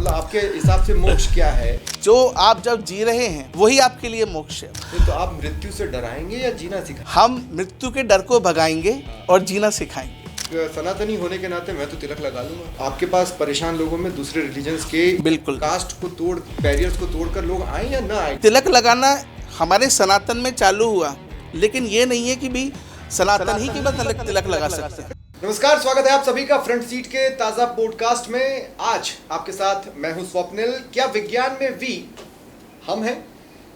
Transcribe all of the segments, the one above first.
मतलब आपके हिसाब से मोक्ष क्या है? जो आप जब जी रहे हैं वही आपके लिए मोक्ष है। तो आप मृत्यु से डराएंगे या जीना सिखाएंगे? हम मृत्यु के डर को भगाएंगे और जीना सिखाएंगे। सनातनी होने के नाते मैं तो तिलक लगा लूंगा। आपके पास परेशान लोगों में दूसरे रिलीजन्स के बिल्कुल कास्ट को तोड़, बैरियर्स को तोड़कर लोग आए या ना आए? तिलक लगाना हमारे सनातन में चालू हुआ, लेकिन ये नहीं है कि भी सनातन ही केवल तिलक लगा सकते हैं। नमस्कार, स्वागत है आप सभी का फ्रंट सीट के ताजा पॉडकास्ट में। आज आपके साथ मैं हूं स्वप्निल। क्या विज्ञान में वी हम हैं?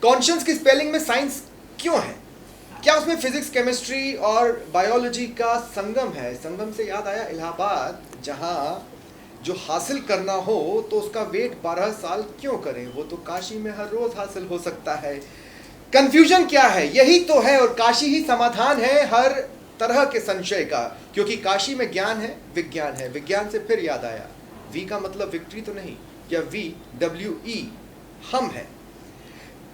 कॉन्शियस की स्पेलिंग में साइंस क्यों है? क्या उसमें फिजिक्स, केमिस्ट्री और बायोलॉजी का संगम है? संगम से याद आया इलाहाबाद, जहां जो हासिल करना हो तो उसका वेट 12 साल क्यों करें, वो तो काशी में हर रोज हासिल हो सकता है। कंफ्यूजन क्या है? यही तो है, और काशी ही समाधान है हर तरह के संशय का, क्योंकि काशी में ज्ञान है, विज्ञान है। विज्ञान से फिर याद आया, वी का मतलब विक्ट्री तो नहीं, या VWE हम है।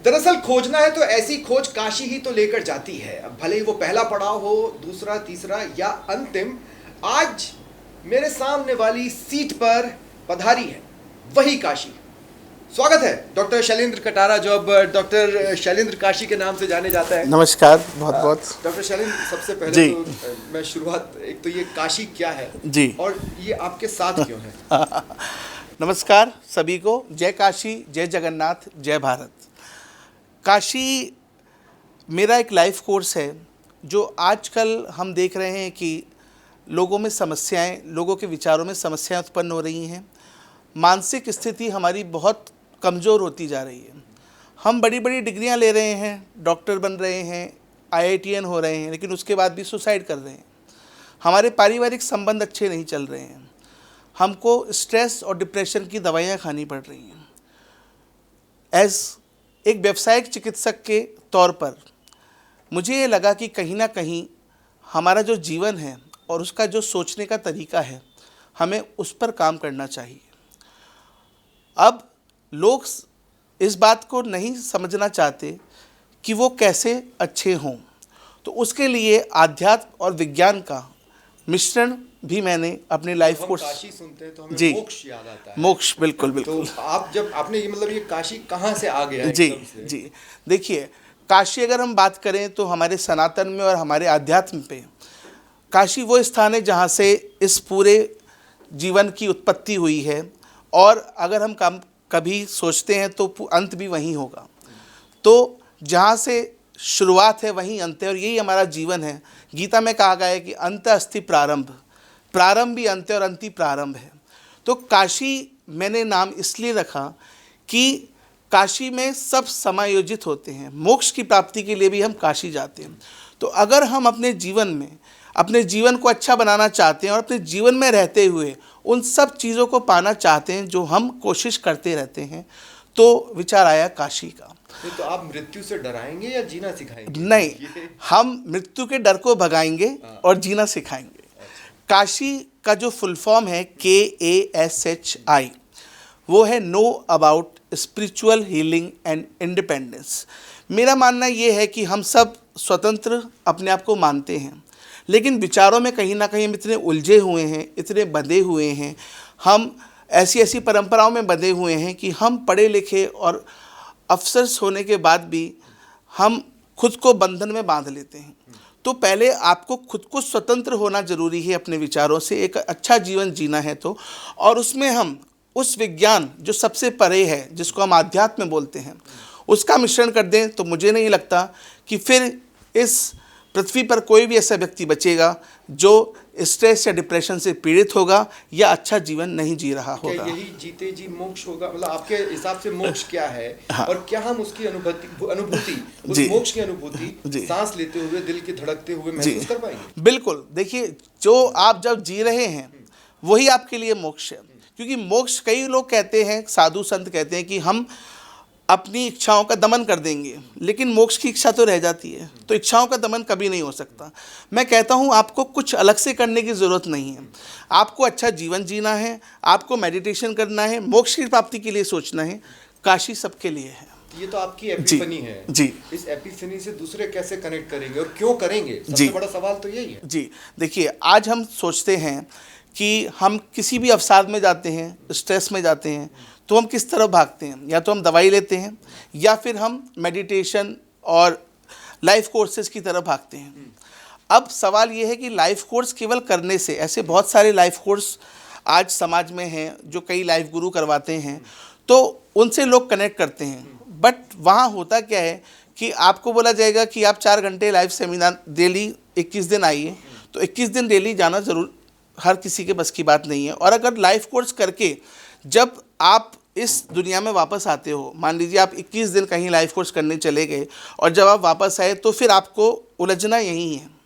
दरअसल खोजना है तो ऐसी खोज काशी ही तो लेकर जाती है। अब भले ही वो पहला पड़ाव हो, दूसरा, तीसरा या अंतिम, आज मेरे सामने वाली सीट पर पधारी है वही काशी। स्वागत है डॉक्टर शैलेंद्र कटारा, जो अब डॉक्टर शैलेंद्र काशी के नाम से जाने जाता है। नमस्कार, बहुत बहुत। डॉक्टर शैलेंद्र, सबसे पहले तो मैं शुरुआत, एक तो ये काशी क्या है जी, और ये आपके साथ क्यों है? नमस्कार सभी को। जय काशी, जय जगन्नाथ, जय भारत। काशी मेरा एक लाइफ कोर्स है, जो आजकल हम देख रहे हैं कि लोगों में समस्याएं, लोगों के विचारों में समस्याएं उत्पन्न हो रही हैं। मानसिक स्थिति हमारी बहुत कमज़ोर होती जा रही है। हम बड़ी बड़ी डिग्रियां ले रहे हैं, डॉक्टर बन रहे हैं, IITN हो रहे हैं, लेकिन उसके बाद भी सुसाइड कर रहे हैं। हमारे पारिवारिक संबंध अच्छे नहीं चल रहे हैं। हमको स्ट्रेस और डिप्रेशन की दवाइयाँ खानी पड़ रही हैं। एज़ एक व्यावसायिक चिकित्सक के तौर पर मुझे ये लगा कि कहीं ना कहीं हमारा जो जीवन है और उसका जो सोचने का तरीका है, हमें उस पर काम करना चाहिए। अब लोग इस बात को नहीं समझना चाहते कि वो कैसे अच्छे हों, तो उसके लिए आध्यात्म और विज्ञान का मिश्रण भी मैंने अपने लाइफ कोर्स। काशी सुनते हैं तो हमें जी, मोक्ष याद आता है। मोक्ष, बिल्कुल बिल्कुल। तो आप जब आपने ये मतलब ये काशी कहाँ से आ गया? जी जी, देखिए, काशी अगर हम बात करें तो हमारे सनातन में और हमारे आध्यात्म पे काशी वो स्थान है जहाँ से इस पूरे जीवन की उत्पत्ति हुई है, और अगर हम कभी सोचते हैं तो अंत भी वहीं होगा। तो जहाँ से शुरुआत है वहीं अंत है, और यही हमारा जीवन है। गीता में कहा गया है कि अंत अस्ति प्रारंभ, प्रारंभ भी अंत है और अंत ही प्रारंभ है। तो काशी मैंने नाम इसलिए रखा कि काशी में सब समायोजित होते हैं। मोक्ष की प्राप्ति के लिए भी हम काशी जाते हैं। तो अगर हम अपने जीवन में अपने जीवन को अच्छा बनाना चाहते हैं और अपने जीवन में रहते हुए उन सब चीज़ों को पाना चाहते हैं जो हम कोशिश करते रहते हैं, तो विचार आया काशी का। तो आप मृत्यु से डराएंगे या जीना सिखाएंगे? नहीं, हम मृत्यु के डर को भगाएंगे और जीना सिखाएंगे। काशी का जो फुल फॉर्म है KASHI, वो है know about spiritual healing and independence. मेरा मानना ये है कि हम सब स्वतंत्र अपने आप को मानते हैं, लेकिन विचारों में कहीं ना कहीं हम इतने उलझे हुए हैं, इतने बंधे हुए हैं, हम ऐसी परंपराओं में बंधे हुए हैं कि हम पढ़े लिखे और अफसर्स होने के बाद भी हम खुद को बंधन में बांध लेते हैं। तो पहले आपको खुद को स्वतंत्र होना जरूरी है अपने विचारों से, एक अच्छा जीवन जीना है तो। और उसमें हम उस विज्ञान जो सबसे परे है, जिसको हम आध्यात्म बोलते हैं, उसका मिश्रण कर दें, तो मुझे नहीं लगता कि फिर इस पृथ्वी पर कोई भी ऐसा व्यक्ति बचेगा जो स्ट्रेस या डिप्रेशन से पीड़ित होगा या अच्छा जीवन नहीं जी रहा होगा। क्या यही जीते जी मोक्ष होगा? मतलब आपके हिसाब से मोक्ष क्या है? हाँ। और क्या हम उसकी अनुभूति उस मोक्ष की अनुभूति सांस लेते हुए, दिल के धड़कते हुए महसूस कर पाएंगे? बिल्कुल। देखिए, जो आप जब जी रहे हैं वही आपके लिए मोक्ष है। क्योंकि मोक्ष, कई लोग कहते हैं, साधु संत कहते हैं कि हम अपनी इच्छाओं का दमन कर देंगे, लेकिन मोक्ष की इच्छा तो रह जाती है। तो इच्छाओं का दमन कभी नहीं हो सकता। मैं कहता हूँ आपको कुछ अलग से करने की ज़रूरत नहीं है। आपको अच्छा जीवन जीना है, आपको मेडिटेशन करना है, मोक्ष की प्राप्ति के लिए सोचना है। काशी सबके लिए है। ये तो आपकी एपिफनी है जी। इस एपिफनी से दूसरे कैसे कनेक्ट करेंगे और क्यों करेंगे? सबसे बड़ा सवाल तो यही है। जी, देखिए, आज हम सोचते हैं कि हम किसी भी अवसाद में जाते हैं, स्ट्रेस में जाते हैं, तो हम किस तरफ भागते हैं? या तो हम दवाई लेते हैं या फिर हम मेडिटेशन और लाइफ कोर्सेज की तरफ भागते हैं। अब सवाल ये है कि लाइफ कोर्स केवल करने से, ऐसे बहुत सारे लाइफ कोर्स आज समाज में हैं जो कई लाइफ गुरु करवाते हैं, तो उनसे लोग कनेक्ट करते हैं। बट वहाँ होता क्या है कि आपको बोला जाएगा कि आप 4 घंटे लाइव सेमिनार डेली 21 दिन आइए, तो 21 दिन डेली जाना ज़रूर हर किसी के बस की बात नहीं है। और अगर लाइफ कोर्स करके जब आप इस दुनिया में वापस आते हो, मान लीजिए आप 21 दिन कहीं लाइफ कोर्स करने चले गए और जब आप वापस आए तो फिर आपको उलझना यही है।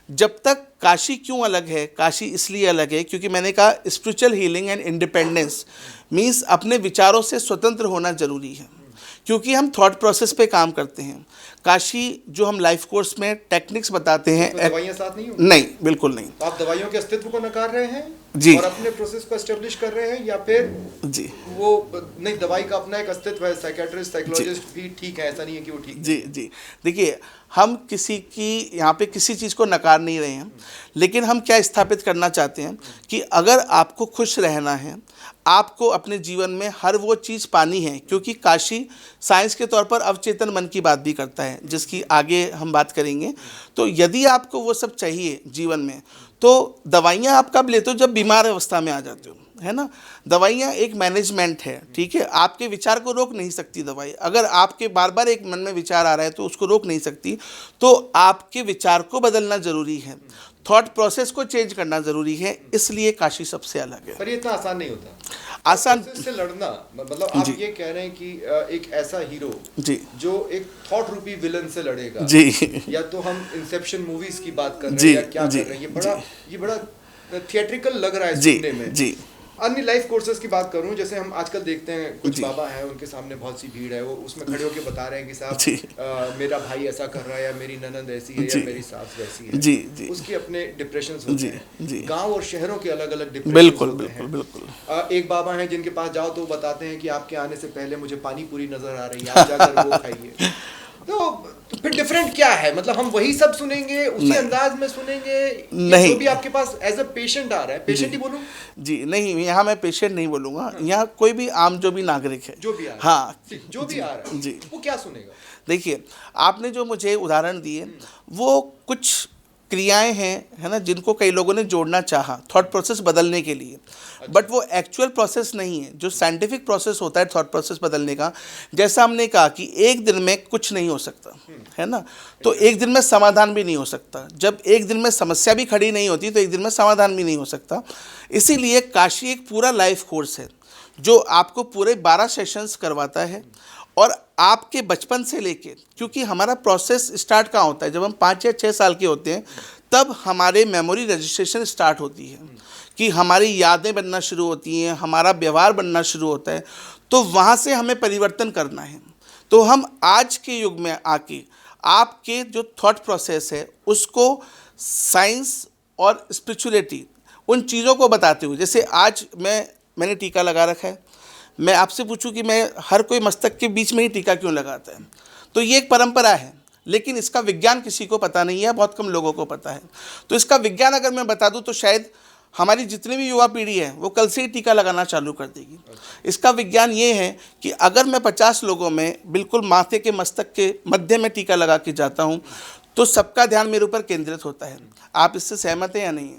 जब तक काशी क्यों अलग है? काशी इसलिए अलग है क्योंकि मैंने कहा spiritual healing and independence means अपने विचारों से स्वतंत्र होना ज़रूरी है, क्योंकि हम थॉट प्रोसेस पे काम करते हैं। काशी जो हम लाइफ कोर्स में टेक्निक्स बताते हैं, तो दवाइयाँ साथ नहीं होंगी? नहीं, बिल्कुल नहीं। तो आप दवाइयों के अस्तित्व को नकार रहे हैं जी, और अपने प्रोसेस को एस्टेब्लिश कर रहे हैं, या फिर जी वो नहीं, दवाई का अपना एक अस्तित्व है, साइकेट्रिस्ट साइकोलॉजिस्ट भी ठीक है, ऐसा नहीं है कि वो ठीक है। जी जी देखिए, हम किसी की यहाँ पे किसी चीज़ को नकार नहीं रहे हैं, लेकिन हम क्या स्थापित करना चाहते हैं कि अगर आपको खुश रहना है, आपको अपने जीवन में हर वो चीज़ पानी है, क्योंकि काशी साइंस के तौर पर अवचेतन मन की बात भी करता है, जिसकी आगे हम बात करेंगे। तो यदि आपको वो सब चाहिए जीवन में, तो दवाइयाँ आप कब लेते हो? जब बीमार अवस्था में आ जाते हो, है ना। दवाइयाँ एक मैनेजमेंट है, ठीक है। आपके विचार को रोक नहीं सकती दवाई। अगर आपके बार बार एक मन में विचार आ रहा है तो उसको रोक नहीं सकती, तो आपके विचार को बदलना ज़रूरी है, थॉट प्रोसेस को चेंज करना ज़रूरी है। इसलिए काशी सबसे अलग है। पर ये इतना आसान नहीं होता, आसान से लड़ना। मतलब आप ये कह रहे हैं कि एक ऐसा हीरो जी जो एक थॉट रूपी विलन से लड़ेगा जी या तो हम इंसेप्शन मूवीज की बात कर रहे जी, हैं या क्या जी, कर रहे हैं, ये बड़ा थिएट्रिकल लग रहा है जी सुनने में। जी अन्य लाइफ कोर्सेज की बात करूं, जैसे हम आजकल देखते हैं कुछ जी। बाबा हैं, उनके सामने बहुत सी भीड़ है, वो उसमें खड़े होकर बता रहे हैं कि जी। साहब मेरा भाई ऐसा कर रहा है, या मेरी ननद ऐसी है, जी। या मेरी सास वैसी है। जी जी उसके अपने डिप्रेशन होते जी, हैं। जी। गांव और शहरों के अलग अलग डिप्रेशन बिल्कुल होते बिल्कुल हैं। बिल्कुल। एक बाबा हैं जिनके पास जाओ तो वो बताते हैं कि आपके आने से पहले मुझे पानी पूरी नजर आ रही है, आप जाकर वो खाइए। तो फिर डिफरेंट क्या है? मतलब हम वही सब सुनेंगे, उसी नहीं। अंदाज में सुनेंगे, नहीं। जो भी आपके पास एज अ पेशेंट आ रहा है, पेशेंट ही बोलूं? जी नहीं, यहाँ मैं पेशेंट नहीं बोलूँगा, यहाँ कोई भी आम जो भी नागरिक है, जो भी आ रहा है, हाँ जो भी आ रहा है, जी। वो क्या सुनेगा? देखिए, आपने जो मुझे उदाहरण दिए वो कुछ क्रियाएं हैं, है ना, जिनको कई लोगों ने जोड़ना चाहा थॉट प्रोसेस बदलने के लिए, बट वो एक्चुअल प्रोसेस नहीं है। जो साइंटिफिक प्रोसेस होता है थॉट प्रोसेस बदलने का, जैसा हमने कहा कि एक दिन में कुछ नहीं हो सकता, है ना, तो एक दिन में समाधान भी नहीं हो सकता। जब एक दिन में समस्या भी खड़ी नहीं होती तो एक दिन में समाधान भी नहीं हो सकता। इसीलिए काशी एक पूरा लाइफ कोर्स है जो आपको पूरे 12 सेशंस करवाता है, और आपके बचपन से लेके, क्योंकि हमारा प्रोसेस स्टार्ट कहाँ होता है, जब हम 5 या 6 साल के होते हैं, तब हमारे मेमोरी रजिस्ट्रेशन स्टार्ट होती है कि हमारी यादें बनना शुरू होती हैं, हमारा व्यवहार बनना शुरू होता है। तो वहाँ से हमें परिवर्तन करना है। तो हम आज के युग में आके आपके जो थॉट प्रोसेस है उसको साइंस और स्पिरिचुअलिटी, उन चीज़ों को बताते हुए, जैसे आज मैंने टीका लगा रखा है, मैं आपसे पूछूं कि मैं हर कोई मस्तक के बीच में ही टीका क्यों लगाता है, तो ये एक परंपरा है, लेकिन इसका विज्ञान किसी को पता नहीं है, बहुत कम लोगों को पता है। तो इसका विज्ञान अगर मैं बता दूं तो शायद हमारी जितनी भी युवा पीढ़ी है वो कल से ही टीका लगाना चालू कर देगी। इसका विज्ञान ये है कि अगर मैं 50 लोगों में बिल्कुल माथे के मस्तक के मध्य में टीका लगा के जाता हूँ तो सबका ध्यान मेरे ऊपर केंद्रित होता है। आप इससे सहमत हैं या नहीं?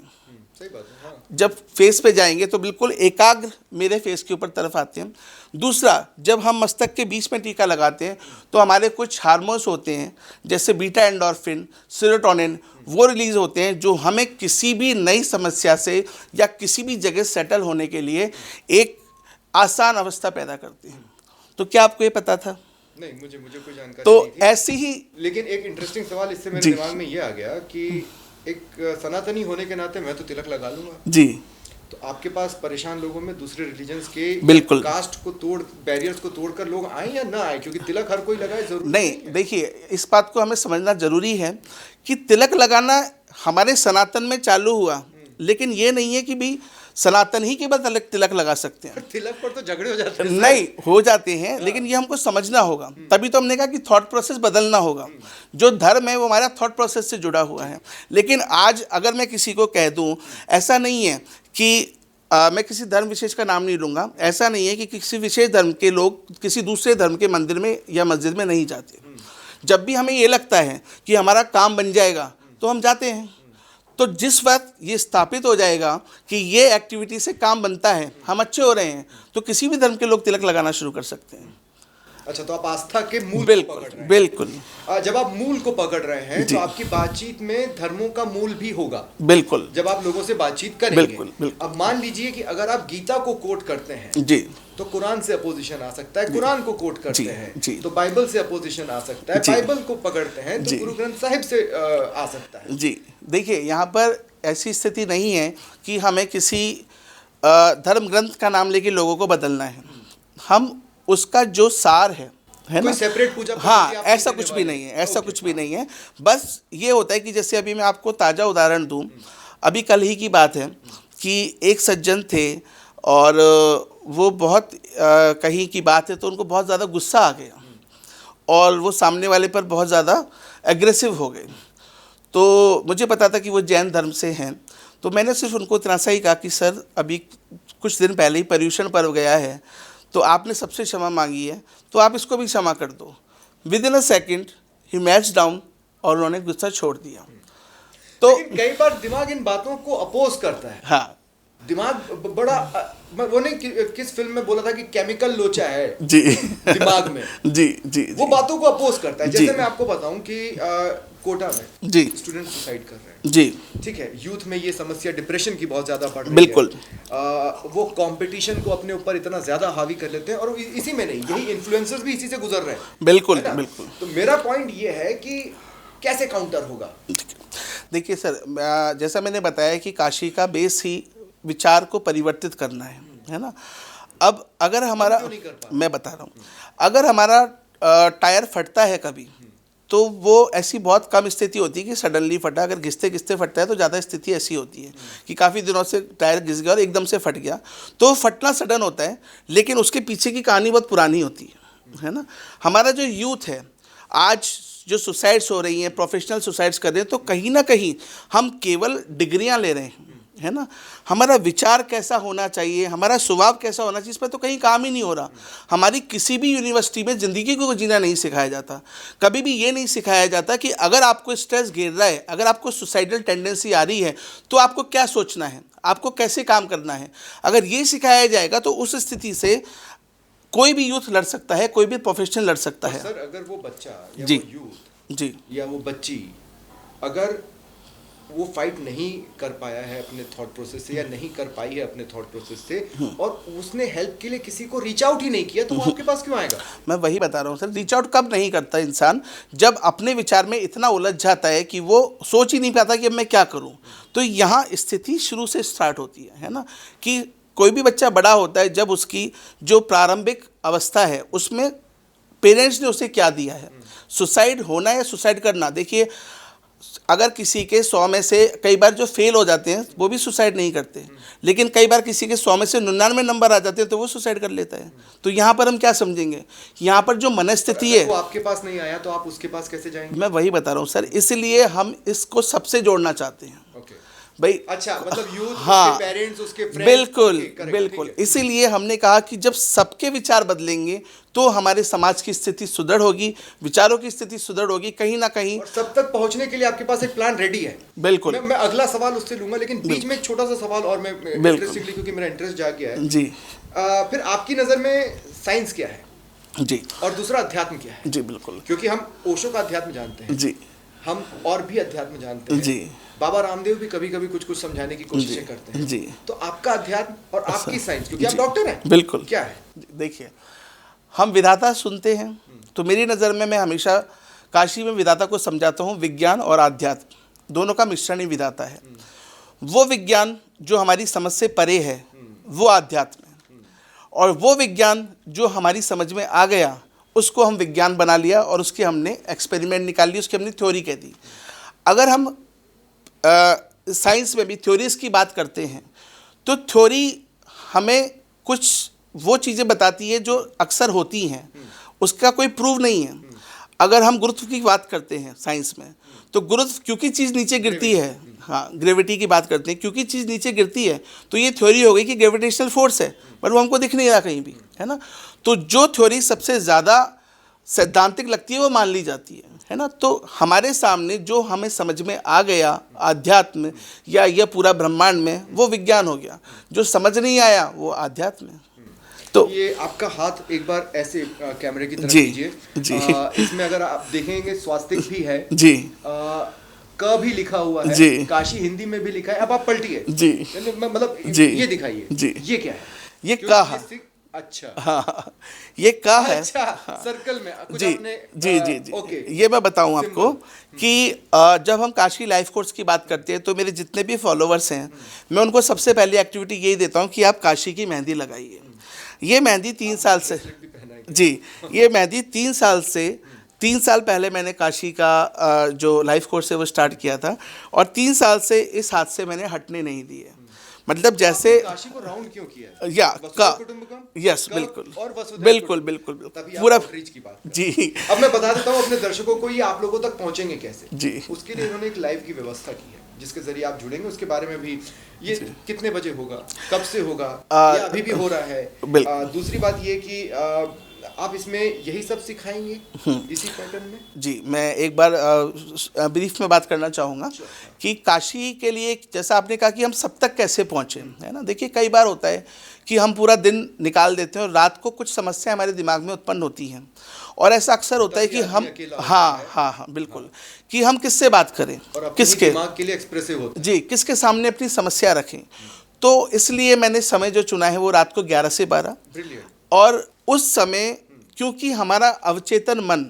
सही बात है, हाँ। जब फेस पे जाएंगे तो बिल्कुल एकाग्र मेरे फेस के ऊपर तरफ आते हैं। दूसरा, जब हम मस्तक के बीच में टीका लगाते हैं तो हमारे कुछ हार्मोन्स होते हैं, जैसे बीटा एंडोर्फिन, सेरोटोनिन, वो रिलीज़ होते हैं जो हमें किसी भी नई समस्या से या किसी भी जगह सेटल होने के लिए एक आसान अवस्था पैदा करते हैं। तो क्या आपको ये पता था? नहीं, मुझे कोई जानकारी तो नहीं थी। ऐसी ही, लेकिन एक इंटरेस्टिंग सवाल इससे मेरे जी। दिमाग में ये आ गया कि एक सनातनी होने के नाते मैं तो तिलक लगा लूंगा, जी तो आपके पास परेशान लोगों में दूसरे रिलीजन्स के बिल्कुल। कास्ट को बैरियर्स को तोड़कर लोग आए या ना आए, क्योंकि तिलक हर कोई लगाए जरूरी नहीं, है। देखिए, इस बात को हमें समझना जरूरी है कि तिलक लगाना हमारे सनातन में चालू हुआ, लेकिन ये नहीं है कि भी सनातन ही केवल तिलक लगा सकते हैं। तिलक पर तो झगड़े हो जाते हैं। नहीं, हो जाते हैं, लेकिन ये हमको समझना होगा। तभी तो हमने कहा कि थॉट प्रोसेस बदलना होगा। जो धर्म है वो हमारा थॉट प्रोसेस से जुड़ा हुआ है। लेकिन आज अगर मैं किसी को कह दूं, ऐसा नहीं है कि मैं किसी धर्म विशेष का नाम नहीं लूँगा, ऐसा नहीं है कि किसी विशेष धर्म के लोग किसी दूसरे धर्म के मंदिर में या मस्जिद में नहीं जाते। जब भी हमें ये लगता है कि हमारा काम बन जाएगा तो हम जाते हैं। तो जिस वक्त ये स्थापित हो जाएगा कि ये एक्टिविटी से काम बनता है, हम अच्छे हो रहे हैं, तो किसी भी धर्म के लोग तिलक लगाना शुरू कर सकते हैं। अच्छा, तो आप आस्था के मूल को पकड़ रहे हैं। बिल्कुल। जब आप मूल को पकड़ रहे हैं तो आपकी बातचीत में धर्मों का मूल भी होगा। बिल्कुल। जब आप लोगों से बातचीत करेंगे। बिल्कुल। अब मान लीजिए कि अगर आप गीता को कोट करते हैं जी, तो कुरान से अपोजिशन आ सकता है, कुरान को कोट करते हैं जी, तो बाइबल से अपोजिशन आ सकता है, बाइबल को पकड़ते हैं तो गुरु ग्रंथ साहिब से आ सकता है। जी, देखिए यहाँ पर ऐसी स्थिति नहीं है कि हमें किसी धर्म ग्रंथ का नाम लेके लोगों को बदलना है। हम उसका जो सार है ना, सेपरेट पूजा, हाँ, ऐसा कुछ भी नहीं है, ऐसा कुछ भी नहीं है। बस ये होता है कि जैसे अभी मैं आपको ताज़ा उदाहरण दूं, अभी कल ही की बात है कि एक सज्जन थे और वो बहुत कहीं की बात है तो उनको बहुत ज़्यादा गुस्सा आ गया और वो सामने वाले पर बहुत ज़्यादा एग्रेसिव हो गए। तो मुझे पता था कि वो जैन धर्म से हैं, तो मैंने सिर्फ उनको इतना सा ही कहा कि सर, अभी कुछ दिन पहले ही पर्युषण पर्व गया है, तो आपने सबसे क्षमा मांगी है तो आप इसको भी क्षमा कर दो। With in a second he matched down और उन्होंने गुस्सा छोड़ दिया। तो कई बार दिमाग इन बातों को अपोज करता है। हाँ, दिमाग बड़ा, वो ने किस फिल्म में बोला था कि केमिकल लोचा है जी दिमाग में। जी जी वो बातों को अपोज करता है। जैसे मैं आपको बताऊं कि कोटा में जी स्टूडेंट सुसाइड कर रहे हैं जी, ठीक है, यूथ में ये समस्या डिप्रेशन की बहुत ज्यादा बढ़ रही बिल्कुल है। वो कंपटीशन को अपने ऊपर इतना ज्यादा हावी कर लेते हैं और इसी में नहीं, यही इन्फ्लुएंसर्स भी इसी से गुजर रहे हैं। बिल्कुल बिल्कुल। तो मेरा पॉइंट ये है कि कैसे काउंटर होगा। देखिए सर, जैसा मैंने बताया कि काशी का बेस ही विचार को परिवर्तित करना है ना। अब अगर हमारा, मैं बता रहा हूँ, अगर हमारा टायर फटता है कभी, तो वो ऐसी बहुत कम स्थिति होती है कि सडनली फटा। अगर घिसते घिसते फटता है तो ज़्यादा स्थिति ऐसी होती है कि काफ़ी दिनों से टायर घिस गया और एकदम से फट गया, तो फटना सडन होता है, लेकिन उसके पीछे की कहानी बहुत पुरानी होती है ना। हमारा जो यूथ है आज, जो सुसाइड्स हो रही हैं, प्रोफेशनल सुसाइड्स कर रहे हैं, तो कहीं ना कहीं हम केवल डिग्रियां ले रहे हैं, है ना। हमारा विचार कैसा होना चाहिए, हमारा स्वभाव कैसा होना चाहिए, इस पर तो कहीं काम ही नहीं हो रहा। हमारी किसी भी यूनिवर्सिटी में ज़िंदगी को जीना नहीं सिखाया जाता। कभी भी ये नहीं सिखाया जाता कि अगर आपको स्ट्रेस घेर रहा है, अगर आपको सुसाइडल टेंडेंसी आ रही है, तो आपको क्या सोचना है, आपको कैसे काम करना है। अगर ये सिखाया जाएगा तो उस स्थिति से कोई भी यूथ लड़ सकता है, कोई भी प्रोफेशनल लड़ सकता है। सर, अगर वो बच्चा या जी, वो यूथ जी, या वो बच्ची अगर वो फाइट नहीं कर पाया है अपने थॉट प्रोसेस से या नहीं कर पाई है अपने थॉट प्रोसेस से और उसने हेल्प के लिए किसी को रीच आउट ही नहीं किया, तो वो आपके पास क्यों आएगा। मैं वही बता रहा हूँ सर, रीच आउट कब नहीं करता इंसान, जब अपने विचार में इतना उलझ जाता है कि वो सोच ही नहीं पाता कि अब मैं क्या करूँ। तो यहाँ स्थिति शुरू से स्टार्ट होती है ना, कि कोई भी बच्चा बड़ा होता है जब उसकी जो प्रारंभिक अवस्था है उसमें पेरेंट्स ने उसे क्या दिया है, सुसाइड होना या सुसाइड करना। देखिए, अगर किसी के 100 में से कई बार जो फेल हो जाते हैं वो भी सुसाइड नहीं करते, लेकिन कई बार किसी के 100 में से 99 नंबर आ जाते हैं तो वो सुसाइड कर लेता है। तो यहाँ पर हम क्या समझेंगे, यहाँ पर जो मनस्थिति है, वो आपके पास नहीं आया तो आप उसके पास कैसे जाएंगे। मैं वही बता रहा हूँ सर, इसलिए हम इसको सबसे जोड़ना चाहते हैं भाई। अच्छा, मतलब यूथ, हाँ, उसके पेरेंट्स, उसके फ्रेंड्स, बिल्कुल बिल्कुल। इसीलिए हमने कहा कि जब सबके विचार बदलेंगे तो हमारे समाज की स्थिति सुदृढ़ होगी, विचारों की स्थिति सुदृढ़ होगी कहीं ना कहीं। और सब तक पहुंचने के लिए आपके पास एक प्लान रेडी है। बिल्कुल। मैं अगला सवाल उससे लूंगा, लेकिन बीच में एक छोटा सा सवाल और, मैं इंटरेस्टिंगली, क्योंकि मेरा इंटरेस्ट जाग गया है जी। फिर आपकी नज़र में साइंस क्या है जी, और दूसरा अध्यात्म क्या है। जी बिल्कुल, क्योंकि हम ओशो का अध्यात्म जानते हैं जी, हम और भी अध्यात्म जानते हैं जी, बाबा रामदेव भी कभी कभी कुछ कुछ समझाने की कोशिशें करते हैं जी। तो आपका अध्यात्म और आपकी साइंस, क्योंकि आप डॉक्टर हैं, बिल्कुल क्या है। देखिए, हम विधाता सुनते हैं तो मेरी नज़र में, मैं हमेशा काशी में विधाता को समझाता हूँ विज्ञान और आध्यात्म दोनों का मिश्रण ही विधाता है। वो विज्ञान जो हमारी समझ से परे है वो आध्यात्म है, और वो विज्ञान जो हमारी समझ में आ गया उसको हम विज्ञान बना लिया और उसके हमने एक्सपेरिमेंट निकाल ली, उसकी हमने थ्योरी कह दी। अगर हम साइंस में भी थ्योरीज की बात करते हैं तो थ्योरी हमें कुछ वो चीज़ें बताती है जो अक्सर होती हैं, उसका कोई प्रूव नहीं है। अगर हम गुरुत्व की बात करते हैं साइंस में, तो गुरुत्व क्योंकि चीज़ नीचे गिरती है, हाँ ग्रेविटी की बात करते हैं, क्योंकि चीज़ नीचे गिरती है तो ये थ्योरी हो गई कि ग्रेविटेशनल फोर्स है, पर वो हमको दिख नहीं रहा कहीं भी, है ना। तो जो थ्योरी सबसे ज़्यादा सैद्धांतिक लगती है वो मान ली जाती है ना। तो हमारे सामने जो हमें समझ में आ गया आध्यात्म या यह पूरा ब्रह्मांड में, वो विज्ञान हो गया। जो समझ नहीं आया वो आध्यात्म है। तो ये आपका हाथ एक बार ऐसे कैमरे की तरफ जी कीजिए जी। इसमें अगर आप देखेंगे स्वास्तिक भी है जी, क भी लिखा हुआ है जी, काशी हिंदी में भी लिखा है। अब आप पलटिए जी, मतलब जी, ये दिखाइए जी। ये क्या है? ये का है। अच्छा हाँ, ये का है। अच्छा सर्कल में कुछ जी आपने जी जी जी। ओके ये मैं बताऊं आपको कि जब हम काशी लाइफ कोर्स की बात करते हैं तो मेरे जितने भी फॉलोवर्स हैं, मैं उनको सबसे पहली एक्टिविटी यही देता हूं कि आप काशी की मेहंदी लगाइए। ये मेहंदी 3 साल से, जी ये मेहंदी 3 साल पहले मैंने काशी का जो लाइफ कोर्स है वो स्टार्ट किया था, और 3 साल से इस हाथ से मैंने हटने नहीं दिए। मतलब जैसे काशी को राउंड क्यों किया? या का कुटुंबकम यस का बिल्कुल और वसुधैव बिल्कुल कुटुंबकम। बिल्कुल तभी बिल्कुल आप पूरा आउटरीच की बात करें। जी। अब मैं बता देता हूँ अपने दर्शकों को ये आप लोगों तक पहुंचेंगे कैसे जी। उसके लिए इन्होंने एक लाइव की व्यवस्था की है जिसके जरिए आप जुड़ेंगे। उसके बारे में भी ये कितने बजे होगा, कब से होगा, या अभी भी हो रहा है? दूसरी बात ये कि आप इसमें यही सब सिखाएंगे इसी पैटर्न में? जी, मैं एक बार ब्रीफ में बात करना चाहूँगा कि काशी के लिए, जैसा आपने कहा कि हम सब तक कैसे पहुँचे, है ना। देखिए कई बार होता है कि हम पूरा दिन निकाल देते हैं और रात को कुछ समस्या हमारे दिमाग में उत्पन्न होती हैं, और ऐसा अक्सर होता है कि हम हाँ बिल्कुल, कि हम किससे बात करें, किसके दिमाग के लिए एक्सप्रेसिव होता है। जी, किसके सामने अपनी समस्या रखें। तो इसलिए मैंने समय जो चुना है वो रात को 11 से 12, और उस समय क्योंकि हमारा अवचेतन मन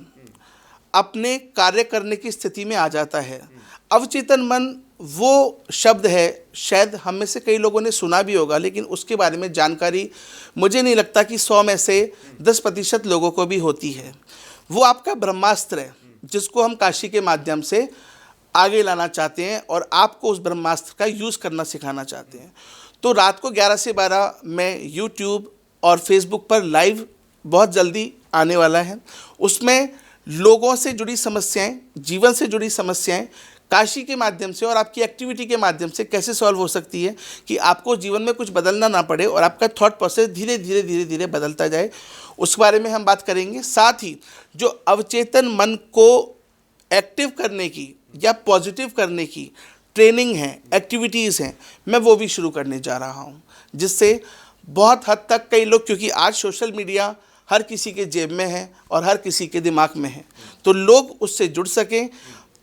अपने कार्य करने की स्थिति में आ जाता है। अवचेतन मन वो शब्द है, शायद हम में से कई लोगों ने सुना भी होगा, लेकिन उसके बारे में जानकारी मुझे नहीं लगता कि 100 में से 10% लोगों को भी होती है। वो आपका ब्रह्मास्त्र है जिसको हम काशी के माध्यम से आगे लाना चाहते हैं और आपको उस ब्रह्मास्त्र का यूज़ करना सिखाना चाहते हैं। तो रात को 11 से 12 मैं यूट्यूब और फेसबुक पर लाइव बहुत जल्दी आने वाला है। उसमें लोगों से जुड़ी समस्याएं, जीवन से जुड़ी समस्याएं काशी के माध्यम से और आपकी एक्टिविटी के माध्यम से कैसे सॉल्व हो सकती है कि आपको जीवन में कुछ बदलना ना पड़े और आपका थॉट प्रोसेस धीरे धीरे बदलता जाए, उस बारे में हम बात करेंगे। साथ ही जो अवचेतन मन को एक्टिव करने की या पॉजिटिव करने की ट्रेनिंग है, एक्टिविटीज़ हैं, मैं वो भी शुरू करने जा रहा हूँ, जिससे बहुत हद तक कई लोग, क्योंकि आज सोशल मीडिया हर किसी के जेब में है और हर किसी के दिमाग में है, तो लोग उससे जुड़ सकें।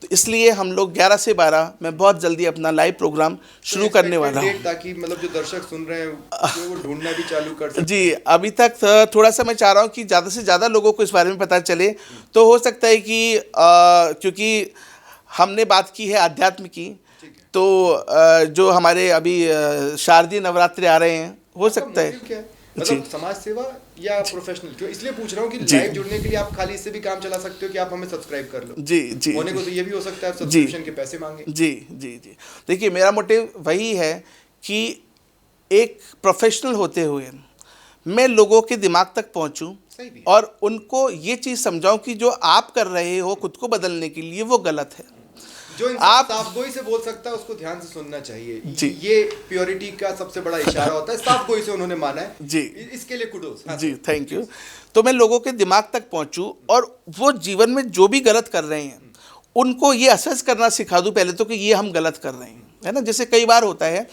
तो इसलिए हम लोग 11 से 12 मैं बहुत जल्दी अपना लाइव प्रोग्राम शुरू करने वाला हूँ, ताकि मतलब जो दर्शक सुन रहे हैं वो ढूंढना भी चालू कर सकें। जी, अभी तक थोड़ा सा मैं चाह रहा हूँ कि ज़्यादा से ज़्यादा लोगों को इस बारे में पता चले। तो हो सकता है कि क्योंकि हमने बात की है अध्यात्म की, तो जो हमारे अभी शारदीय नवरात्रि आ रहे हैं, हो सकता है मतलब समाज सेवा या प्रोफेशनल, क्यों इसलिए पूछ रहा हूँ कि लाइव जुड़ने के लिए आप खाली इससे भी काम चला सकते हो कि आप हमें सब्सक्राइब कर लो। जी जी, होने को तो ये भी हो सकता है आप सब्सक्रिप्शन के पैसे मांगे। जी जी जी। देखिए मेरा मोटिव वही है कि एक प्रोफेशनल होते हुए मैं लोगों के दिमाग तक पहुँचूँ और उनको ये चीज़ समझाऊँ कि जो आप कर रहे हो खुद को बदलने के लिए वो गलत है। जो आप साफ गोई से बोल सकता है उसको ध्यान से सुनना चाहिए जी। ये प्योरिटी का सबसे बड़ा इशारा होता है, साफ गोई से उन्होंने माना है जी, इसके लिए कुडोस। हाँ जी, थैंक यू। तो मैं लोगों के दिमाग तक पहुंचूं और वो जीवन में जो भी गलत कर रहे हैं उनको ये असेस करना सिखा दूं पहले तो कि ये हम गलत कर रहे हैं, है ना। जैसे कई बार होता है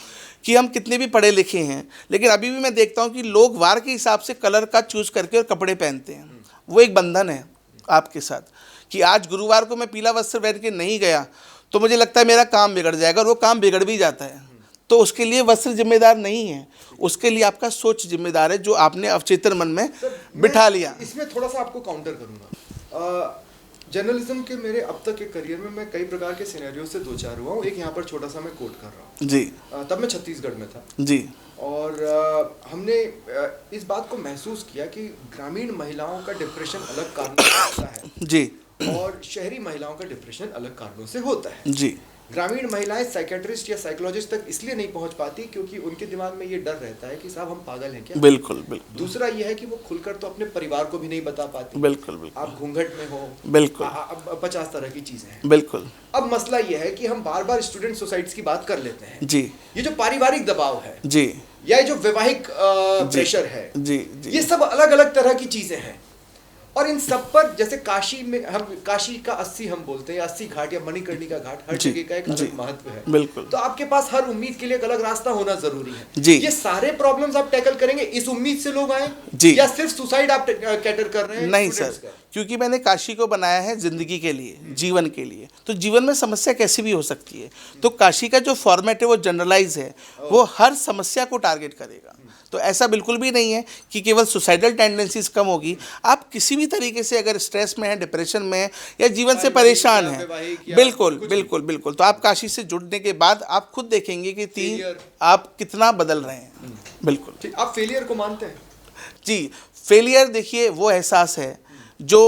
कि हम कितने भी पढ़े लिखे हैं, लेकिन अभी भी मैं देखता हूँ कि लोग वार के हिसाब से कलर का चूज़ करके और कपड़े पहनते हैं। वो एक बंधन है आपके साथ कि आज गुरुवार को मैं पीला वस्त्र पहन के नहीं गया तो मुझे लगता है मेरा काम बिगड़ जाएगा, और वो काम बिगड़ भी जाता है। तो उसके लिए वस्त्र जिम्मेदार नहीं है, उसके लिए आपका सोच जिम्मेदार है जो आपने अवचेतन मन में बिठा लिया। इसमें थोड़ा सा आपको काउंटर करूंगा। जर्नलिज्म के मेरे अब तक के करियर में मैं कई प्रकार के सिनेरियो से दो चार हुआ हूँ। एक यहाँ पर छोटा सा मैं कोट कर रहा हूँ जी। तब मैं छत्तीसगढ़ में था जी, और हमने इस बात को महसूस किया कि ग्रामीण महिलाओं का डिप्रेशन अलग कारणों से होता है जी, और शहरी महिलाओं का डिप्रेशन अलग कारणों से होता है जी। ग्रामीण महिलाएं साइकेट्रिस्ट या साइकोलॉजिस्ट तक इसलिए नहीं पहुंच पाती क्योंकि उनके दिमाग में ये डर रहता है कि साहब हम पागल हैं क्या। बिल्कुल बिल्कुल। दूसरा ये है कि वो खुलकर तो अपने परिवार को भी नहीं बता पाती। बिल्कुल बिल्कुल। आप घूंघट में हो, बिल्कुल, 50 तरह की चीजें हैं। बिल्कुल। अब मसला ये है कि हम बार बार स्टूडेंट सोसाइटीज की बात कर लेते हैं जी। ये जो पारिवारिक दबाव है जी, या जो वैवाहिक प्रेशर है, जी जी, ये सब अलग अलग तरह की चीजें हैं। और इन सब पर जैसे काशी में हम काशी का 80 हम बोलते हैं, 80 घाट या मणिकर्णिका घाट, हर जगह का एक अलग महत्व है। बिल्कुल। तो आपके पास हर उम्मीद के लिए एक अलग रास्ता होना जरूरी है। जी। ये सारे प्रॉब्लम्स आप टैकल करेंगे इस उम्मीद से लोग आए जी, या सिर्फ सुसाइड आप कैटर कर रहे हैं? नहीं सर, क्योंकि मैंने काशी को बनाया है जिंदगी के लिए, जीवन के लिए। तो जीवन में समस्या कैसी भी हो सकती है, तो काशी का जो फॉर्मेट है वो जनरलाइज है, वो हर समस्या को टारगेट करेगा। तो ऐसा बिल्कुल भी नहीं है कि केवल सुसाइडल टेंडेंसीज कम होगी। आप किसी भी तरीके से अगर स्ट्रेस में हैं, डिप्रेशन में हैं या जीवन से परेशान हैं, बिल्कुल बिल्कुल बिल्कुल, तो आप काशी से जुड़ने के बाद आप खुद देखेंगे कि आप कितना बदल रहे हैं। बिल्कुल। आप फेलियर को मानते हैं? जी, फेलियर देखिए वो एहसास है जो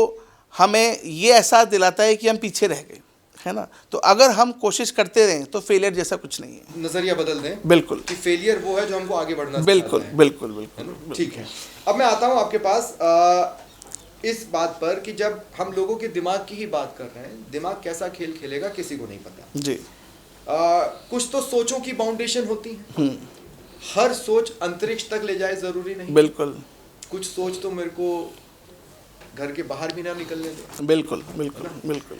हमें ये एहसास दिलाता है कि हम पीछे रह गए, है ना। तो अगर हम कोशिश करते रहें तो फेलियर जैसा कुछ नहीं है। नजरिया बदल दें। बिल्कुल, कि फेलियर वो है जो हमको आगे बढ़ना बिल्कुल बिल्कुल बिल्कुल, बिल्कुल। ठीक है, अब मैं आता हूँ आपके पास इस बात पर कि जब हम लोगों के दिमाग की ही बात कर रहे हैं, दिमाग कैसा खेल खेलेगा किसी को नहीं पता जी। कुछ तो सोचों की बाउंडेशन होती है। हर सोच अंतरिक्ष तक ले जाए जरूरी नहीं। बिल्कुल। कुछ सोच तो मेरे को घर के बाहर भी ना निकलने दे। बिल्कुल बिल्कुल बिल्कुल।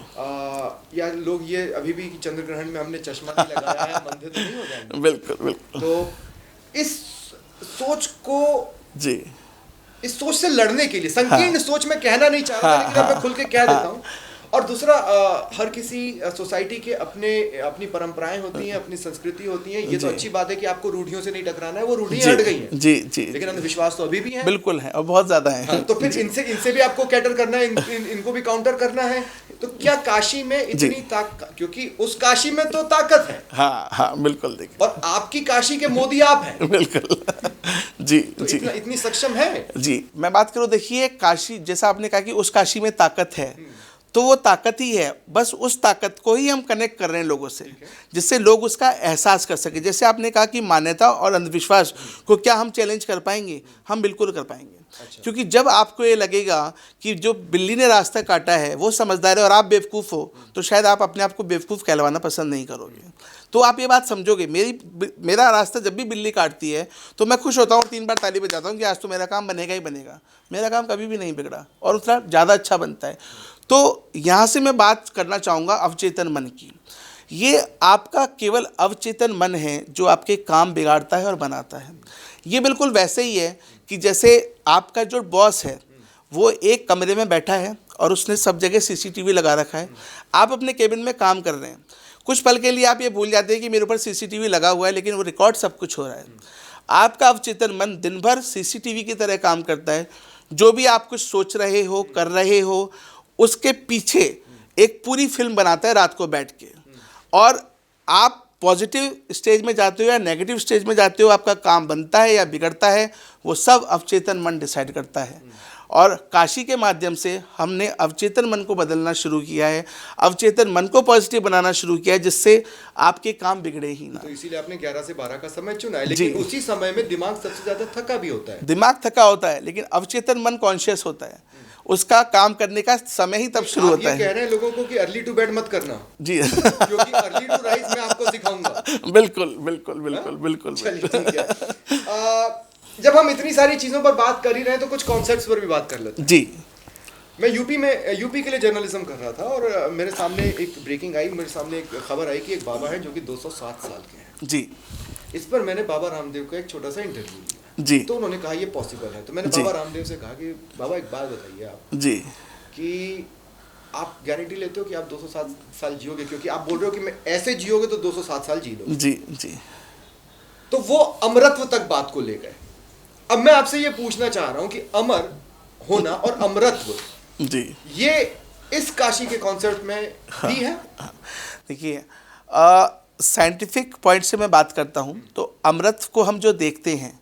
या लोग ये अभी भी चंद्र ग्रहण में हमने चश्मा नहीं लगाया है, अंधे तो नहीं हो जाएंगे। बिल्कुल बिल्कुल। तो इस सोच को, जी, इस सोच से लड़ने के लिए, संकीर्ण सोच में कहना नहीं चाहता, लेकिन अब मैं खुल के कह देता हूँ। और दूसरा, हर किसी सोसाइटी के अपनी परंपराएं होती हैं, अपनी संस्कृति होती है। ये तो अच्छी बात है कि आपको रूढ़ियों से नहीं टकराना है, वो रूढ़ियां हट गई हैं। जी जी। लेकिन अंधविश्वास तो अभी भी है। बिल्कुल है, और बहुत ज्यादा है। हाँ, तो फिर इनसे भी आपको कैटर करना है, इनको भी काउंटर करना है। तो क्या काशी में इतनी ताकत, क्योंकि उस काशी में तो ताकत है। हाँ हाँ बिल्कुल, देखिए। और आपकी काशी के मोदी आप हैं। बिल्कुल। जी तो जी, इतनी सक्षम है। जी, मैं बात करूँ, देखिए काशी, जैसा आपने कहा कि उस काशी में ताकत है, तो वो ताकत ही है। बस उस ताकत को ही हम कनेक्ट कर रहे हैं लोगों से, जिससे लोग उसका एहसास कर सके। जैसे आपने कहा कि मान्यता और अंधविश्वास को क्या हम चैलेंज कर पाएंगे? हम बिल्कुल कर पाएंगे। अच्छा। क्योंकि जब आपको ये लगेगा कि जो बिल्ली ने रास्ता काटा है वो समझदार है और आप बेवकूफ़ हो, तो शायद आप अपने आप को बेवकूफ़ कहलवाना पसंद नहीं करोगे। तो आप ये बात समझोगे, मेरा रास्ता जब भी बिल्ली काटती है तो मैं खुश होता हूँ और 3 बार ताली बजाता हूँ कि आज तो मेरा काम बनेगा ही बनेगा। मेरा काम कभी भी नहीं बिगड़ा और उतना ज़्यादा अच्छा बनता है। तो यहाँ से मैं बात करना चाहूँगा अवचेतन मन की। ये आपका केवल अवचेतन मन है जो आपके काम बिगाड़ता है और बनाता है। ये बिल्कुल वैसे ही है कि जैसे आपका जो बॉस है वो एक कमरे में बैठा है और उसने सब जगह सीसीटीवी लगा रखा है। आप अपने केबिन में काम कर रहे हैं, कुछ पल के लिए आप ये भूल जाते हैं कि मेरे ऊपर सीसीटीवी लगा हुआ है, लेकिन वो रिकॉर्ड सब कुछ हो रहा है। आपका अवचेतन मन दिन भर सीसीटीवी की तरह काम करता है। जो भी आप कुछ सोच रहे हो, कर रहे हो, उसके पीछे एक पूरी फिल्म बनाता है रात को बैठ के। और आप पॉजिटिव स्टेज में जाते हो या नेगेटिव स्टेज में जाते हो, आपका काम बनता है या बिगड़ता है, वो सब अवचेतन मन डिसाइड करता है। और काशी के माध्यम से हमने अवचेतन मन को बदलना शुरू किया है, अवचेतन मन को पॉजिटिव बनाना शुरू किया है, जिससे आपके काम बिगड़े ही ना। तो इसीलिए आपने 11 से 12 का समय चुना है, लेकिन उसी समय में दिमाग सबसे ज्यादा थका भी होता है। दिमाग थका होता है, लेकिन अवचेतन मन कॉन्शियस होता है। उसका काम करने का समय ही तब शुरू होता है। कह रहे हैं लोगों को कि अर्ली टू बेड मत करना जी क्योंकि अर्ली टू राइज मैं आपको सिखाऊंगा। बिल्कुल बिल्कुल बिल्कुल बिल्कुल। चलिए ठीक है। जब हम इतनी सारी चीजों पर बात कर ही रहे हैं तो कुछ कॉन्सेप्ट्स पर भी बात कर लेते हैं। जी। मैं यूपी के लिए जर्नलिज्म कर रहा था और मेरे सामने एक ब्रेकिंग आई, मेरे सामने एक खबर आई कि एक बाबा है जो कि 207 साल के हैं। जी। इस पर मैंने बाबा रामदेव का एक छोटा सा इंटरव्यू लिया। जी। तो उन्होंने कहा ये पॉसिबल है। तो मैंने बाबा रामदेव से कहा कि बाबा एक बात बताइए आप जी कि आप गारंटी लेते हो कि आप 207 साल जियोगे? क्योंकि आप बोल रहे हो कि मैं ऐसे जियोगे तो 207 साल जी लो। जी जी। तो वो अमरत्व तक बात को ले गए। अब मैं आपसे ये पूछना चाह रहा हूं कि अमर होना और अमरत्व जी, ये इस काशी के कॉन्सेप्ट में भी है? देखिए साइंटिफिक पॉइंट से मैं बात करता हूं तो अमृत को हम जो देखते हैं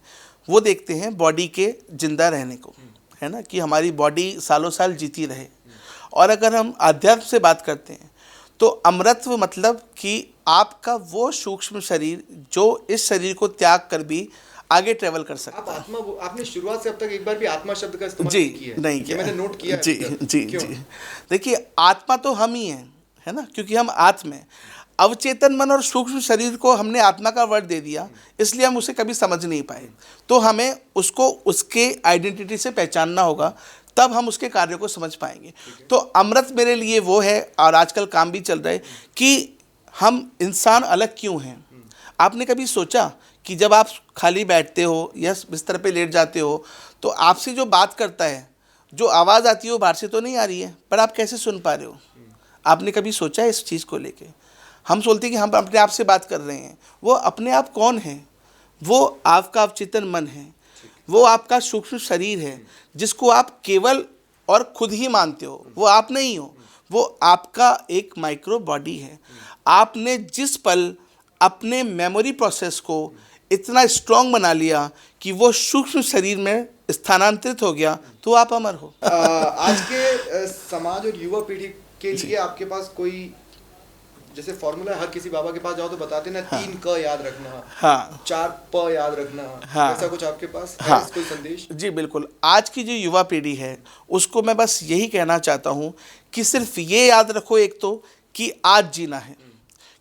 वो देखते हैं बॉडी के जिंदा रहने को, है ना, कि हमारी बॉडी सालों साल जीती रहे। और अगर हम अध्यात्म से बात करते हैं तो अमरत्व मतलब कि आपका वो सूक्ष्म शरीर जो इस शरीर को त्याग कर भी आगे ट्रेवल कर सकता आप आत्मा, आपने शुरुआत से अब तक एक बार भी आत्मा शब्द का इस्तेमाल जी नहीं किया है। नहीं ये किया, मैंने नोट किया है जी अभी तक। जी क्यों? जी। देखिए, आत्मा तो हम ही हैं, है ना, क्योंकि हम आत्मा हैं। अवचेतन मन और सूक्ष्म शरीर को हमने आत्मा का वर्ड दे दिया, इसलिए हम उसे कभी समझ नहीं पाए। तो हमें उसको उसके आइडेंटिटी से पहचानना होगा, तब हम उसके कार्य को समझ पाएंगे। तो अमृत मेरे लिए वो है, और आजकल काम भी चल रहा है कि हम इंसान अलग क्यों हैं। आपने कभी सोचा कि जब आप खाली बैठते हो या बिस्तर पे लेट जाते हो तो आपसे जो बात करता है, जो आवाज़ आती है वो बाहर से तो नहीं आ रही है, पर आप कैसे सुन पा रहे हो? आपने कभी सोचा है इस चीज़ को लेके? हम सोचते हैं कि हम अपने आप से बात कर रहे हैं। वो अपने आप कौन है? वो आपका अवचेतन मन है, वो आपका सूक्ष्म शरीर है जिसको आप केवल और खुद ही मानते हो। वो आप नहीं हो, वो आपका एक माइक्रो बॉडी है। आपने जिस पल अपने मेमोरी प्रोसेस को इतना स्ट्रांग बना लिया कि वो सूक्ष्म शरीर में स्थानांतरित हो गया, तो आप अमर हो। आज के समाज और युवा पीढ़ी के लिए आपके पास कोई जैसे फॉर्मूला है? हर किसी बाबा के पास जाओ तो बताते ना, हाँ, 3 क याद रखना, हाँ, 4 प याद रखना, हाँ, ऐसा कुछ आपके पास है? हाँ, कोई संदेश? जी बिल्कुल। आज की जो युवा पीढ़ी है उसको मैं बस यही कहना चाहता हूँ कि सिर्फ ये याद रखो, एक तो कि आज जीना है,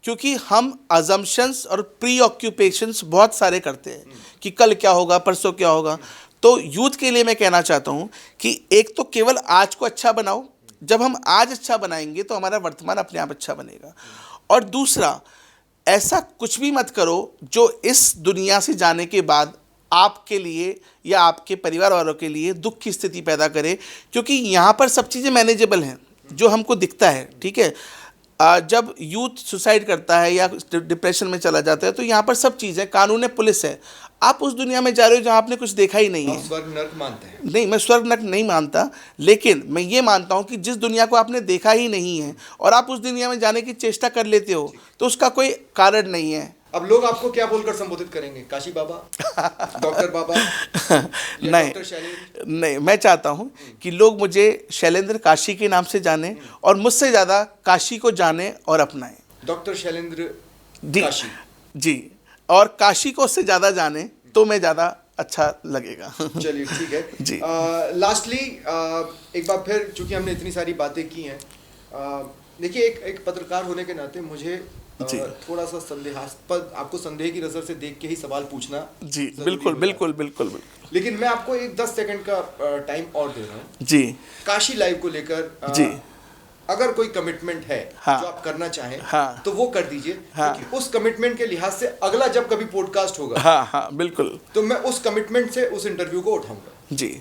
क्योंकि हम अजम्पशंस और प्री ऑक्यूपेशंस बहुत सारे करते हैं कि कल क्या होगा, परसों क्या होगा। तो यूथ के लिए मैं कहना चाहता हूँ कि एक तो केवल आज को अच्छा बनाओ। जब हम आज अच्छा बनाएंगे तो हमारा वर्तमान अपने आप अच्छा बनेगा। और दूसरा, ऐसा कुछ भी मत करो जो इस दुनिया से जाने के बाद आपके लिए या आपके परिवार वालों के लिए दुख की स्थिति पैदा करे, क्योंकि यहाँ पर सब चीज़ें मैनेजेबल हैं जो हमको दिखता है। ठीक है, जब यूथ सुसाइड करता है या डिप्रेशन में चला जाता है तो यहाँ पर सब चीज़ है, कानून है, पुलिस है। आप उस दुनिया में जा रहे हो जहाँ आपने कुछ देखा ही नहीं है। स्वर्ग नर्क मानते हैं? नहीं, मैं स्वर्ग नर्क नहीं मानता, लेकिन मैं ये मानता हूँ कि जिस दुनिया को आपने देखा ही नहीं है और आप उस दुनिया में जाने की चेष्टा कर लेते हो तो उसका कोई कारण नहीं है। अब लोग आपको क्या बोलकर संबोधित करेंगे? काशी बाबा, डॉक्टर बाबा, नहीं, डॉक्टर शैलेंद्र? नहीं, मैं चाहता हूँ कि लोग मुझे शैलेंद्र काशी के नाम से जाने और मुझसे ज़्यादा काशी को जाने और अपनाएं। डॉक्टर शैलेंद्र जी, काशी जी, और काशी को उससे ज़्यादा जाने तो मैं ज़्यादा अच्छा लगेगा। चलिए ठीक है जी। लास्टली एक बार फिर, चूंकि हमने इतनी सारी बातें की हैं, देखिए एक पत्रकार होने के नाते मुझे थोड़ा सा संदेहास्पद, आपको संदेह की नज़र से देख के ही सवाल पूछना जी बिल्कुल बिल्कुल बिल्कुल बिल्कुल। लेकिन मैं आपको एक 10 सेकंड का टाइम और दे रहा हूँ जी। काशी लाइव को लेकर। जी, अगर कोई कमिटमेंट है हाँ, जो आप करना चाहें, हाँ, तो वो कर दीजिए, हाँ, क्योंकि उस कमिटमेंट के लिहाज से अगला जब कभी पॉडकास्ट होगा, हाँ हाँ बिल्कुल, तो मैं उस कमिटमेंट से उस इंटरव्यू को उठाऊंगा। जी।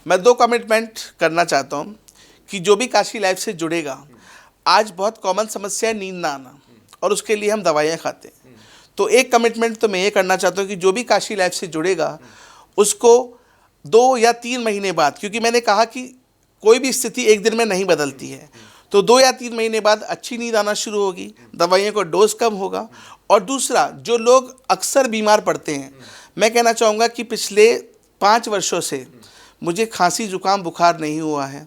मैं 2 कमिटमेंट करना चाहता हूँ कि जो भी काशी लाइफ से जुड़ेगा, आज बहुत कॉमन समस्या है नींद ना आना, और उसके लिए हम दवाइयाँ खाते हैं। तो एक कमिटमेंट तो मैं ये करना चाहता हूँ कि जो भी काशी लाइफ से जुड़ेगा उसको 2 या 3 महीने बाद, क्योंकि मैंने कहा कि कोई भी स्थिति एक दिन में नहीं बदलती है, तो 2 या 3 महीने बाद अच्छी नींद आना शुरू होगी, दवाइयों का डोज कम होगा। और दूसरा, जो लोग अक्सर बीमार पड़ते हैं, मैं कहना चाहूँगा कि पिछले 5 वर्षों से मुझे खांसी जुकाम बुखार नहीं हुआ है।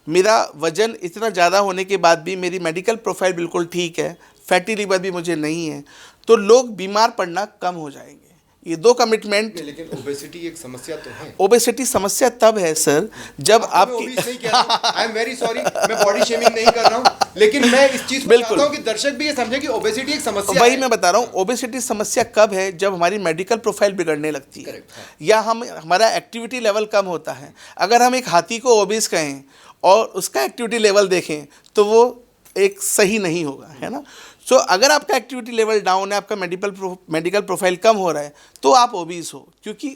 मेरा वज़न इतना ज़्यादा होने के बाद भी मेरी मेडिकल प्रोफाइल बिल्कुल ठीक है, फैटी लिवर भी मुझे नहीं है, तो लोग बीमार पड़ना कम हो जाएंगे। ये 2 कमिटमेंट। लेकिन ओबेसिटी एक समस्या तो है। ओबेसिटी समस्या तब है सर जब आपकी, आई एम वेरी सॉरी, मैं बॉडी शेमिंग नहीं कर रहा हूँ, लेकिन मैं इस चीज को चाहता हूँ कि दर्शक भी ये समझे कि ओबेसिटी एक समस्या वही है। मैं बता रहा हूँ, ओबेसिटी समस्या कब है? जब हमारी मेडिकल प्रोफाइल बिगड़ने लगती है, या हमारा एक्टिविटी लेवल कम होता है। अगर हम एक हाथी को ओबेस कहें और उसका एक्टिविटी लेवल देखें तो वो एक सही नहीं होगा, है ना। सो अगर आपका एक्टिविटी लेवल डाउन है, आपका मेडिकल प्रोफाइल कम हो रहा है, तो आप ओबीस हो, क्योंकि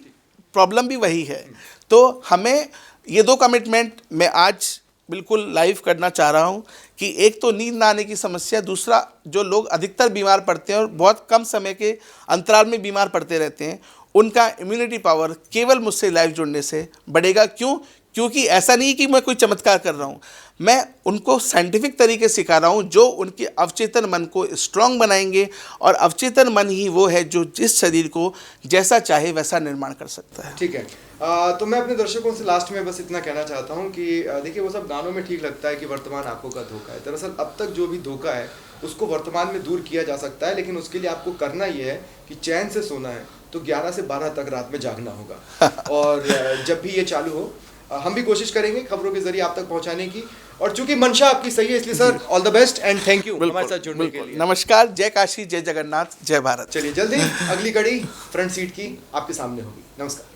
प्रॉब्लम भी वही है। तो हमें ये 2 कमिटमेंट मैं आज बिल्कुल लाइव करना चाह रहा हूँ कि एक तो नींद ना आने की समस्या, दूसरा जो लोग अधिकतर बीमार पड़ते हैं और बहुत कम समय के अंतराल में बीमार पड़ते रहते हैं, उनका इम्यूनिटी पावर केवल मुझसे लाइव जुड़ने से बढ़ेगा। क्यों? क्योंकि ऐसा नहीं कि मैं कोई चमत्कार कर रहा हूँ, मैं उनको साइंटिफिक तरीके सिखा रहा हूँ जो उनके अवचेतन मन को स्ट्रांग बनाएंगे, और अवचेतन मन ही वो है जो जिस शरीर को जैसा चाहे वैसा निर्माण कर सकता है। ठीक है। तो मैं अपने दर्शकों से लास्ट में बस इतना कहना चाहता हूँ कि देखिए वो सब गानों में ठीक लगता है कि वर्तमान आंखों का धोखा है। दरअसल अब तक जो भी धोखा है उसको वर्तमान में दूर किया जा सकता है, लेकिन उसके लिए आपको करना ये है कि चैन से सोना है तो 11 से 12 तक रात में जागना होगा। और जब भी ये चालू हो हम भी कोशिश करेंगे खबरों के जरिए आप तक पहुंचाने की, और चूंकि मंशा आपकी सही है इसलिए sir all the best and thank you हमारे साथ जुड़ने के लिए। नमस्कार, जय काशी, जय जगन्नाथ, जय भारत। चलिए जल्दी अगली कड़ी फ्रंट सीट की आपके सामने होगी। नमस्कार।